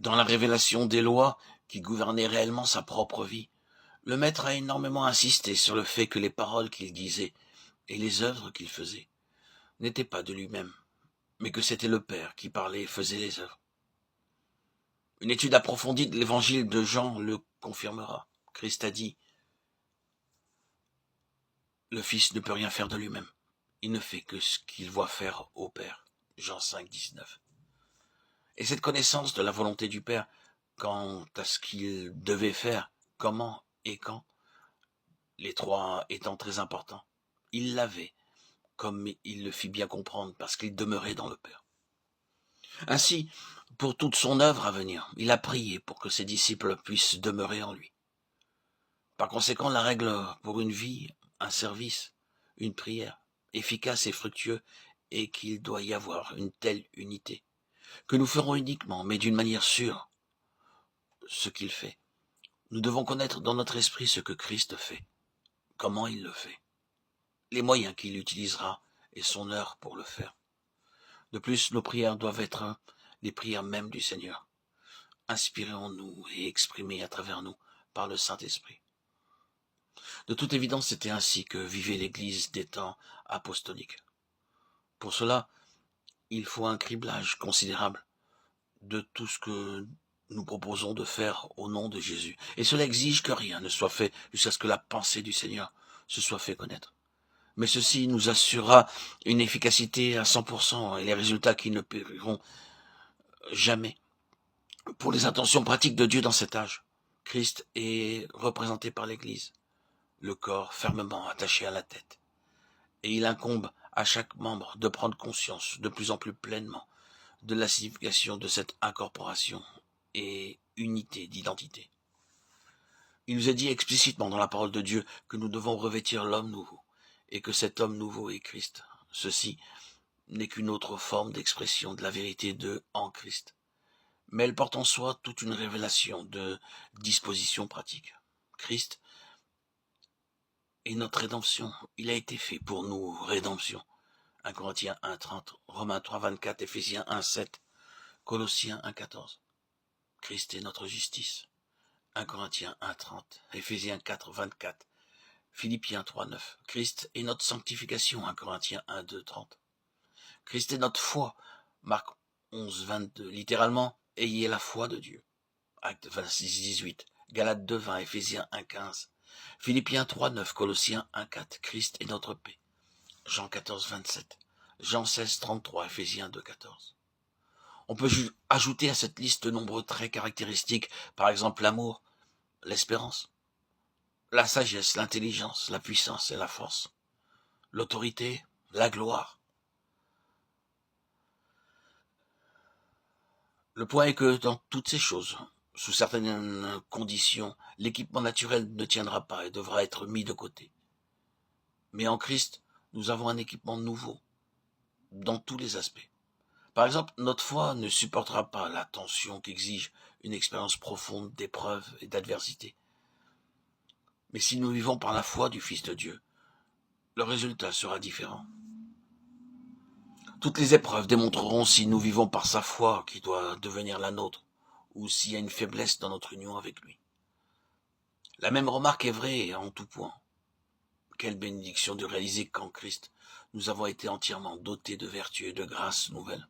Dans la révélation des lois qui gouvernaient réellement sa propre vie, le maître a énormément insisté sur le fait que les paroles qu'il disait et les œuvres qu'il faisait n'étaient pas de lui-même, mais que c'était le Père qui parlait et faisait les œuvres. Une étude approfondie de l'évangile de Jean le confirmera. Christ a dit, le Fils ne peut rien faire de lui-même. Il ne fait que ce qu'il voit faire au Père. Jean 5, 19. Et cette connaissance de la volonté du Père, quant à ce qu'il devait faire, comment et quand, les trois étant très importants, il l'avait, comme il le fit bien comprendre, parce qu'il demeurait dans le Père. Ainsi, pour toute son œuvre à venir, il a prié pour que ses disciples puissent demeurer en lui. Par conséquent, la règle pour une vie, un service, une prière, efficace et fructueux, est qu'il doit y avoir une telle unité, que nous ferons uniquement, mais d'une manière sûre, ce qu'il fait. Nous devons connaître dans notre esprit ce que Christ fait, comment il le fait, les moyens qu'il utilisera et son heure pour le faire. De plus, nos prières doivent être les prières mêmes du Seigneur, inspirées en nous et exprimées à travers nous par le Saint-Esprit. De toute évidence, c'était ainsi que vivait l'Église des temps apostoliques. Pour cela, il faut un criblage considérable de tout ce que nous proposons de faire au nom de Jésus. Et cela exige que rien ne soit fait jusqu'à ce que la pensée du Seigneur se soit fait connaître. Mais ceci nous assurera une efficacité à 100% et les résultats qui ne périront jamais. Pour les intentions pratiques de Dieu dans cet âge, Christ est représenté par l'Église, le corps fermement attaché à la tête. Et il incombe à chaque membre de prendre conscience de plus en plus pleinement de la signification de cette incorporation et unité d'identité. Il nous est dit explicitement dans la parole de Dieu que nous devons revêtir l'homme nouveau, et que cet homme nouveau est Christ. Ceci n'est qu'une autre forme d'expression de la vérité de en Christ, mais elle porte en soi toute une révélation de dispositions pratiques. Christ est notre rédemption, il a été fait pour nous rédemption. 1 Corinthiens 1, 30, Romains 3, 24, Éphésiens 1, 7, Colossiens 1, 14. Christ est notre justice. 1 Corinthiens 1, 30, Éphésiens 4, 24, Philippiens 3, 9. Christ est notre sanctification. 1 Corinthiens 1, 2, 30. Christ est notre foi. Marc 11, 22. Littéralement, ayez la foi de Dieu. Acte 26, 18. Galates 2, 20, Éphésiens 1, 15. Philippiens 3, 9, Colossiens 1, 4. Christ est notre paix. Jean 14, 27. Jean 16, 33, Éphésiens 2, 14. On peut ajouter à cette liste de nombreux traits caractéristiques, par exemple l'amour, l'espérance, la sagesse, l'intelligence, la puissance et la force, l'autorité, la gloire. Le point est que dans toutes ces choses, sous certaines conditions, l'équipement naturel ne tiendra pas et devra être mis de côté. Mais en Christ, nous avons un équipement nouveau, dans tous les aspects. Par exemple, notre foi ne supportera pas la tension qu'exige une expérience profonde d'épreuves et d'adversité. Mais si nous vivons par la foi du Fils de Dieu, le résultat sera différent. Toutes les épreuves démontreront si nous vivons par sa foi qui doit devenir la nôtre, ou s'il y a une faiblesse dans notre union avec lui. La même remarque est vraie en tout point. Quelle bénédiction de réaliser qu'en Christ, nous avons été entièrement dotés de vertus et de grâces nouvelles.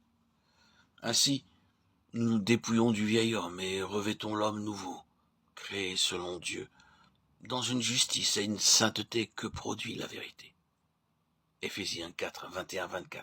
Ainsi, nous nous dépouillons du vieil homme et revêtons l'homme nouveau, créé selon Dieu, dans une justice et une sainteté que produit la vérité. Éphésiens 4, 21-24.